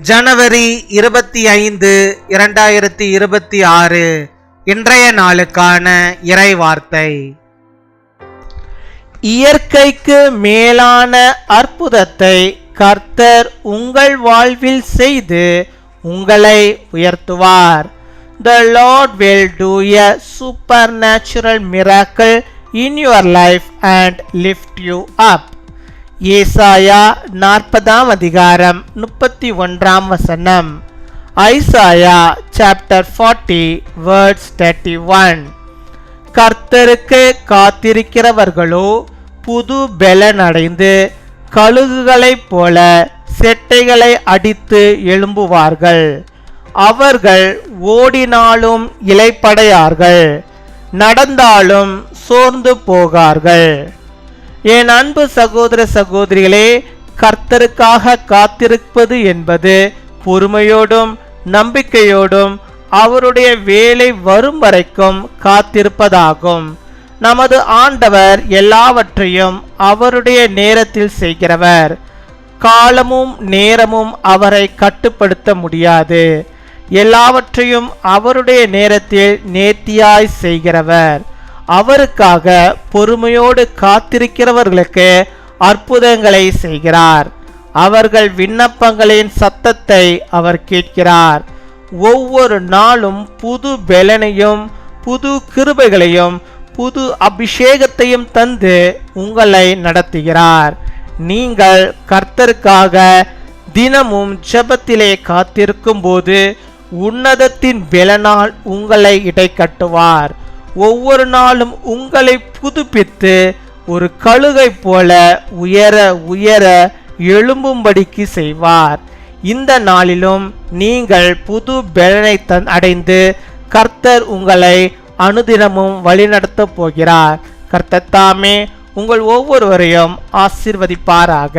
ஜனவரி 25, 2026 இன்றைய நாளுக்கான இறை வார்த்தை. இயற்கைக்கு மேலான அற்புதத்தை கர்த்தர் உங்கள் வாழ்வில் செய்து உங்களை உயர்த்துவார். The Lord will do a supernatural miracle in your life and lift you up. ஏசாயா 40 அதிகாரம் 31 வசனம். Isaiah chapter 40 verse 31. கர்த்தருக்கு காத்திருக்கிறவர்களோ புது பெலன் அடைந்து கழுகுகளைப் போல செட்டைகளை அடித்து எழும்புவார்கள். அவர்கள் ஓடினாலும் இளைப்படையார்கள், நடந்தாலும் சோர்ந்து போகார்கள். என் அன்பு சகோதர சகோதரிகளே, கர்த்தருக்காக காத்திருப்பது என்பது பொறுமையோடும் நம்பிக்கையோடும் அவருடைய வேலை வரும் வரைக்கும் காத்திருப்பதாகும். நமது ஆண்டவர் எல்லாவற்றையும் அவருடைய நேரத்தில் செய்கிறவர். காலமும் நேரமும் அவரை கட்டுப்படுத்த முடியாது. எல்லாவற்றையும் அவருடைய நேரத்தில் நேர்த்தியாய் செய்கிறவர். அவருக்காக பொறுமையோடு காத்திருக்கிறவர்களுக்கு அற்புதங்களை செய்கிறார். அவர்கள் விண்ணப்பங்களின் சத்தத்தை அவர் கேட்கிறார். ஒவ்வொரு நாளும் புது பெலனையும் புது கிருபைகளையும் புது அபிஷேகத்தையும் தந்து உங்களை நடத்துகிறார். நீங்கள் கர்த்தருக்காக தினமும் ஜெபத்திலே காத்திருக்கும் போது உன்னதத்தின் பெலனால் உங்களை இடைக்கட்டுவார். ஒவ்வொரு நாளும் உங்களை புதுப்பித்து ஒரு கழுகை போல உயர உயர எழும்பும்படிக்கு செய்வார். இந்த நாளிலும் நீங்கள் புது பெலனை அடைந்து கர்த்தர் உங்களை அனுதினமும் வழிநடத்தப் போகிறார். கர்த்தர் தாமே உங்கள் ஒவ்வொருவரையும் ஆசீர்வதிப்பாராக.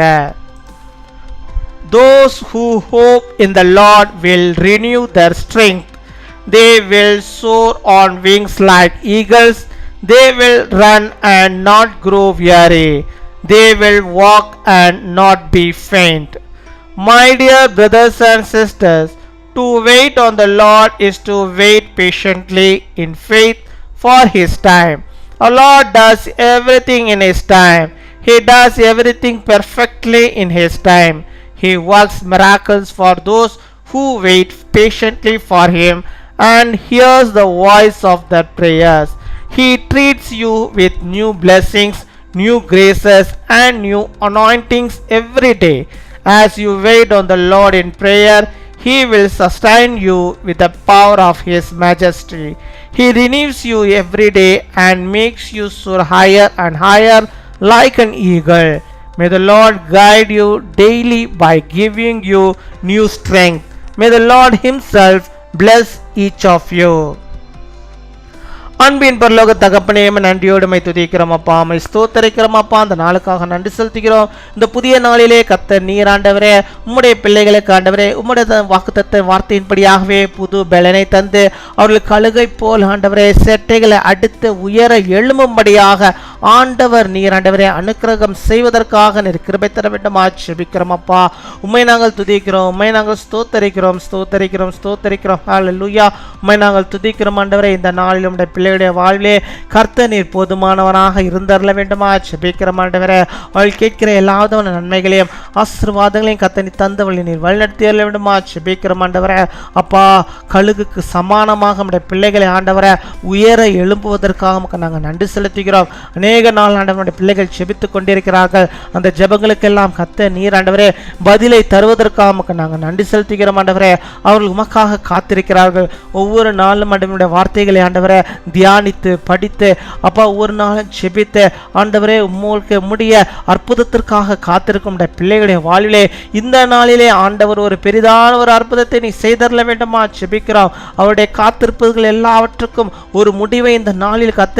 Those who hope in the Lord will renew their strength. They will soar on wings like eagles. They will run and not grow weary. They will walk and not be faint. My dear brothers and sisters, to wait on the Lord is to wait patiently in faith for His time. Our Lord does everything in His time. He does everything perfectly in His time. He works miracles for those who wait patiently for Him and hears the voice of their prayers. He treats you with new blessings, new graces and new anointings every day. As you wait on the Lord in prayer, He will sustain you with the power of His majesty. He renews you every day and makes you soar higher and higher like an eagle. May the Lord guide you daily by giving you new strength. May the Lord Himself bless each of you. அன்பின் பரலோக தகப்பனே, நன்றியோடு my துதிக்கிறோம் அப்பா, my ஸ்தோத்தரிக்கிறோம் அப்பா. அந்த நாளுக்காக நன்றி செலுத்துகிறோம். இந்த புதிய நாளிலே கர்த்தர் நீர் ஆண்டவரே உம்முடைய பிள்ளைகளுக்கு ஆண்டவரே உம்முடைய வாக்குத்தத்த வார்த்தையின்படியாகவே புது பெலனை தந்து அவர்களுக்கு கழுகை போல் ஆண்டவரே செட்டைகளை அடுத்து உயர எழும்பும்படியாக ஆண்டவர் நீர் ஆண்டவரே அனுக்கிரகம் செய்வதற்காக நீர் கிருபை தர வேண்டுமா ஜெபிக்கிறோம் அப்பா. உம்மை நாங்கள் துதிக்கிறோம், உம்மை நாங்கள் ஸ்தோத்தரிக்கிறோம் ஸ்தோத்தரிக்கிறோம் ஸ்தோத்தரிக்கிறோம். ஹல்லேலூயா. உம்மை நாங்கள் துதிக்கிறோம் ஆண்டவரே. இந்த நாளில் உம்முடைய பிள்ளைகளுடைய வாழ்விலே கர்த்தர் நீர் போதுமானவராக இருந்தருள வேண்டுமா ஜெபிக்கிறோம் ஆண்டவரே. அவள் கேட்கிற எல்லாவிதமான நன்மைகளையும் ஆசீர்வாதங்களையும் கர்த்தர் நீர் தந்தவளை நீர் வழிநடத்தி அருள வேண்டுமா ஜெபிக்கிறோம் ஆண்டவரே. அப்பா, கழுகுக்கு சமானமாக நம்முடைய பிள்ளைகளை ஆண்டவரை உயர எழும்புவதற்காக நாங்கள் நன்றி செலுத்துகிறோம். அநேக நாள் ஆண்டவருடைய பிள்ளைகள் ஜெபித்துக் கொண்டிருக்கிறார்கள். அந்த ஜெபங்களுக்கெல்லாம் கர்த்தர் நீர் ஆண்டவரே பதிலை தருவதற்காக நாங்கள் நன்றி செலுத்துகிறோம் ஆண்டவரே. அவர்கள் உமக்காக காத்திருக்கிறார்கள். ஒவ்வொரு நாளும் ஆண்டவருடைய வார்த்தைகளை ஆண்டவரை தியானித்து படித்து அப்பா ஒவ்வொரு நாளும் ஜெபித்து ஆண்டவரே உங்களுக்கு முடிய அற்புதத்திற்காக காத்திருக்கும் பிள்ளைகளுடைய வாழ்விலே இந்த நாளிலே ஆண்டவர் ஒரு பெரிதான ஒரு அற்புதத்தை நீ செய்தரல வேண்டுமா ஜெபிக்கிறோம். அவருடைய காத்திருப்புகள் எல்லாவற்றுக்கும் ஒரு முடிவை இந்த நாளில் கர்த்தர்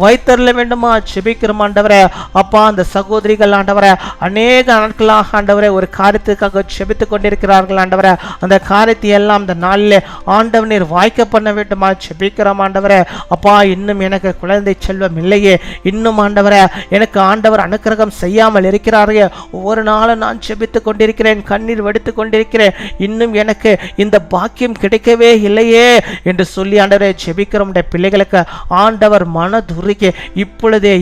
வைத்தரல வேண்டுமா ஜெபிக்கிறோம் ஆண்டவரே. அப்பா, அந்த சகோதரிகள் ஆண்டவரே அநேக நாட்களாக ஆண்டவரே ஒரு காரியத்துக்காக ஜெபித்துக் கொண்டிருக்கிறார்கள் ஆண்டவரே. அந்த காரியத்தை எல்லாம் இந்த நாளிலே ஆண்டவர் நீர் வாய்க்க பண்ண வேண்டுமா ஜெபிக்கிறோம் ஆண்டவரே. அப்பா, இன்னும் எனக்கு குழந்தை செல்வம் இல்லையே, இன்னும் ஆண்டவரே எனக்கு ஆண்டவர் அனுக்கிரகம் செய்யாமல் இருக்கிறாரே, ஒவ்வொரு நாளும் நான் ஜெபித்துக் கொண்டிருக்கிறேன் நாட்களாக கண்ணீர் வடித்து கொண்டிருக்கிறேன், இன்னும் எனக்கு இந்த பாக்கியம் கிடைக்கவே இல்லையே என்று சொல்லி ஆண்டவரே ஜெபிக்கிற பிள்ளைகளுக்கு ஆண்டவர் மனதுருகி இப்பொழுதே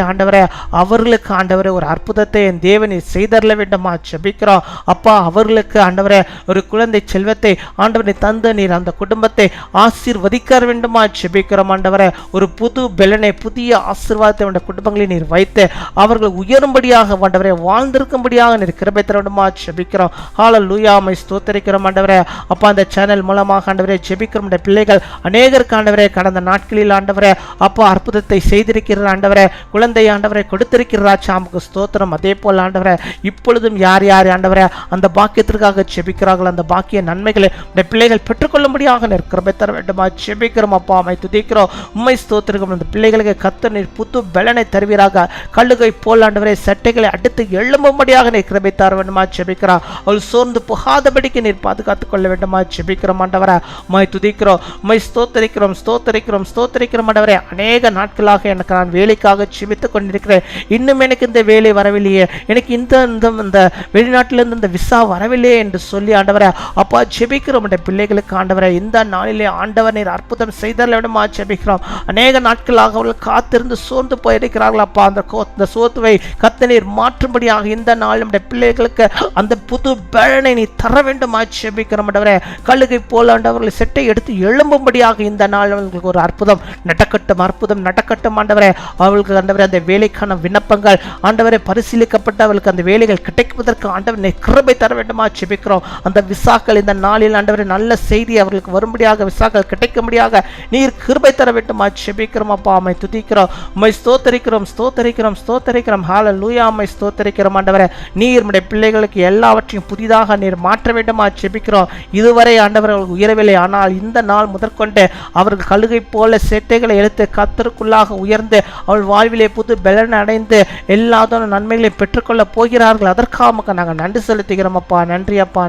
ஆண்டவரே அவர்களுக்கு ஆண்டவரே ஒரு அற்புதத்தை என் தேவனை செய்தரல வேண்டுமா ஜெபிக்கிறோம். அப்பா அவர்களுக்கு ஆண்டவரே ஒரு குழந்தை செல்வத்தை ஆண்டவனை தந்து நீர் அந்த குடும்பத்தை ஆசீர்வதிக்க வேண்டுமா ஜெபிக்கிறோம். ஆண்டவரே ஒரு புது பெலனை புதிய ஆசீர்வாதத்தை குடும்பங்களை நீர் வைத்து அவர்கள் உயரும்படியாக ஆண்டவரே வாழ்ந்திருக்கும்படியாக நீர் கிருபை தர வேண்டுமா ஜெபிக்கிறோம். ஹல்லேலூயா மை ஸ்தோத்திரிக்கிறோம் ஆண்டவரே. அப்பா அந்த சேனல் மூலமாக ஆண்டவரே ஜெபிக்கிறோம் பிள்ளைகள் அநேகருக்கு ஆண்டவரே கடந்த நாட்களில் ஆண்டவரே அப்பா அற்புதத்தை செய்திருக்கிறார் ஆண்டவரே, குழந்தை ஆண்டவரை கொடுத்திருக்கிறார் சாமுக்கு ஸ்தோத்திரம். அதே போல் ஆண்டவரே இப்பொழுதும் யார் யார் ஆண்டவரே அந்த பாக்கியத்திற்காக ஜெபிக்கிறார்கள் அந்த பாக்கிய நன்மைகளை பிள்ளைகள் பெற்றுக்கொள்ளும்படியாக கிருபை தர வேண்டுமா ஜெபிக்கிறோம். அப்பா அம்மை துதிக்கிறோம், உம்மை ஸ்தோத்திரிக்கிறோம். அந்த பிள்ளைகளுக்கு கர்த்தர் நீர் புது பலனை தருவீராக, கழுகை போல் ஆண்டவரே சட்டைகளை அடுத்து எழும்பும்படியாக நீர் கிருபை தர வேண்டுமா ஜெபிக்கிறோம். அவள் சோர்ந்து போகாதபடிக்கு நீர் பாதுகாத்துக் கொள்ள வேண்டுமா ஜெபிக்கிறோம். ஆண்டவரே உம்மை துதிக்கிறோம், உம்மை ஸ்தோத்திரிக்கிறோம் ஆண்டவரே. அநேக நாட்களாக எனக்கு நான் வேலைக்காக ஜெபித்துக் கொண்டிருக்கிறேன், இன்னும் எனக்கு இந்த வேலை வரவில்லையே, எனக்கு இந்த வெளிநாட்டிலிருந்து இந்த விசா வரவில்லையே என்று சொல்லி ஆண்டவரே அப்பா ஜெபிக்கிறோம். பிள்ளைகளுக்கு ஆண்டவரே இந்த நாளிலே ஆண்டவர் நீர் அற்புதம் செய்தல் வேண்டுமா ஜெபிக்கிறோம். அநேக நாட்களாக அவர்கள் காத்திருந்து சோர்ந்து போயிருக்கிறார்கள். அப்பா அந்த சோர்வை கர்த்தர் நீர் மாற்றும்படியாக இந்த நாள் நம்முடைய பிள்ளைகளுக்கு அந்த புது பலனை நீ தர வேண்டுமா ஜெபிக்கிறோம். ஆண்டவரே கழுகை போல ஆண்டவர்கள் செட்டை எடுத்து எழும்பும்படியாக இந்த நாள் அவர்களுக்கு ஒரு அற்புதம் நடக்கட்டும் ஆண்டவரே. அவர்களுக்கு ஆண்டவரே அந்த வேலைக்கான விண்ணப்பங்கள் ஆண்டவரை பரிசீலிக்கப்பட்டு அவர்களுக்கு அந்த வேலைகள் கிடைப்பதற்கு ஆண்டவர் நீர் கிருபை தர வேண்டுமா ஜெபிக்கிறோம். அந்த விசாக்கள் இந்த நாளில் ஆண்டவரே நல்ல செய்தி அவர்களுக்கு வரும்படியாக விசாக்கள் கிடைக்கும்படியாக நீர் கிருபை தர வேண்டுமா ஜெபிக்கிறோம். அப்பா அம்மை துதிக்கிறோம், உம்மை ஸ்தோத்திரிக்கிறோம். ஹல்லேலூயா உம்மை ஸ்தோத்திரிக்கிறோம் ஆண்டவரே. நீர் நம்முடைய பிள்ளைகளுக்கு எல்லாவற்றையும் புதிதாக நீர் மாற்ற வேண்டுமா ஜெபிக்கிறோம். இதுவரை ஆண்டவர் அவர்கள் உயரவில்லை, ஆனால் இந்த நாள் முதற்கொண்டு அவர்கள் கழுகை போல சேட்டைகளை எடுத்து கர்த்தருக்குள்ளாக உயர்ந்து அவள் வாழ்விலே புது பலன் அடைந்து எல்லாதோன நன்மைகளை பெற்றுக்கொள்ள போகிறார்கள். அதற்காக நாங்கள் நன்றி செலுத்துகிறோம் அப்பா. நன்றி அப்பா,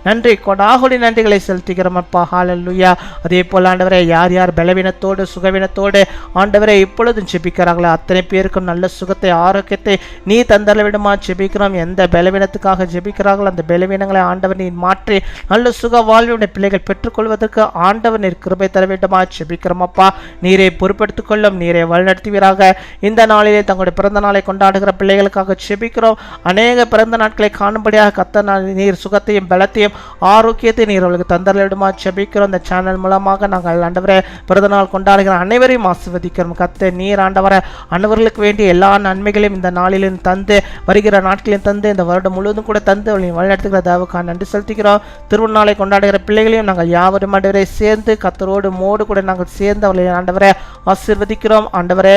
நன்றி கொடாகொடி நன்றிகளை செலுத்துகிறோம் அப்பா. ஹல்லேலூயா. அதே போல் ஆண்டவரே யார் யார் பலவீனத்தோடு சுகவீனத்தோடு ஆண்டவரே இப்பொழுதும் ஜெபிக்கிறார்களோ அத்தனை பேருக்கும் நல்ல சுகத்தை ஆரோக்கியத்தை நீ தந்தர விடுமா ஜெபிக்கிறோம். எந்த பலவீனத்துக்காக ஜெபிக்கிறார்களோ அந்த பலவீனங்களை ஆண்டவர் நீர் மாற்றி நல்ல சுக வாழ்வுடைய பிள்ளைகள் பெற்றுக்கொள்வதற்கு ஆண்டவர் நீர் கிருபை தர வேண்டுமா ஜெபிக்கிறோம் அப்பா. நீரை பொறுப்பெடுத்துக் கொள்ளும், நீரை வழிநடத்துவீராக. இந்த நாளிலே தங்களுடைய பிறந்த நாளை கொண்டாடுகிற பிள்ளைகளுக்காக ஜெபிக்கிறோம். அநேக பிறந்த நாட்களை காணும்படியாக கர்த்தர் நீர் சுகத்தையும் பலத்தையும் ஆரோக்கியத்தையும் நீர் அவளுக்கு தந்தரலிடுமா ஜெபிக்கிறோம். இந்த சேனல் மூலமாக நாங்கள் ஆண்டவரே பிறந்த நாள் கொண்டாடுகிற அனைவரையும் ஆசீர்வதிக்கிறோம். கர்த்தர் நீர் ஆண்டவரை அனைவர்களுக்கு வேண்டிய எல்லா நன்மைகளையும் இந்த நாளிலும் தந்து வருகிற நாட்களையும் தந்து இந்த வருடம் முழுவதும் கூட தந்து அவளை வழிநடத்துகிற தேவக்காக நன்றி செலுத்துகிறோம். திருநாளை கொண்டாடுகிற பிள்ளைகளையும் நாங்கள் யாவரும் ஆண்டவரை சேர்ந்து கர்த்தரோடு மோடு கூட நாங்கள் சேர்ந்து அவளை ஆண்டவரை ஆசீர்வதிக்கிறோம். ஆண்டவரே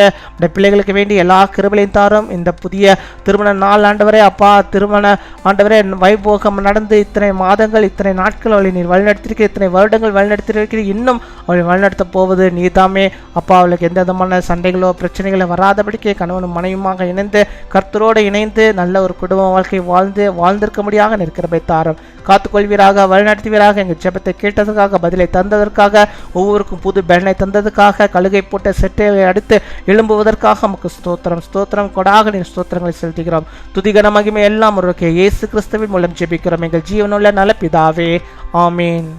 பிள்ளைகளுக்கு வேண்டிய எல்லா கிருபைகளையும் தாரும். இந்த புதிய திருமண நாள் ஆண்டவரே அப்பா திருமண ஆண்டவரே வைபோகம் நடந்து இத்தனை மாதங்கள் இத்தனை நாட்கள் அவளை நீர் வழிநடத்திருக்கிற, இத்தனை வருடங்கள் வழிநடத்திருக்கிற, இன்னும் அவளை வழிநடத்த போவது நீதாமே அப்பா. அவளுக்கு எந்த விதமான சண்டைகளோ பிரச்சனைகளோ வராதபடிக்கு கணவனும் மனைவியுமாக இணைந்து கர்த்தரோடு இணைந்து நல்ல ஒரு குடும்ப வாழ்க்கை வாழ்ந்திருக்க முடியாத நிற்கிறபை தாரும். காத்துக்கொள்வீராக, வழிநடத்துவீராக. எங்கள் ஜெபத்தை கேட்டதற்காக, பதிலை தந்ததற்காக, ஒவ்வொருக்கும் புது பலனை தந்ததற்காக, கழுகை போட்ட செட்டையை அடுத்து எழும்புவதற்காக நமக்கு ஸ்தோத்திரம் கொடாக நீர் ஸ்தோத்திரங்களை செலுத்துகிறோம். துதிகன மகிமை எல்லாம் ஒரு இயேசு கிறிஸ்துவின் மூலம் ஜெபிக்கிறோம் எங்கள் ஜீவனுள்ள நல்ல பிதாவே, ஆமீன்.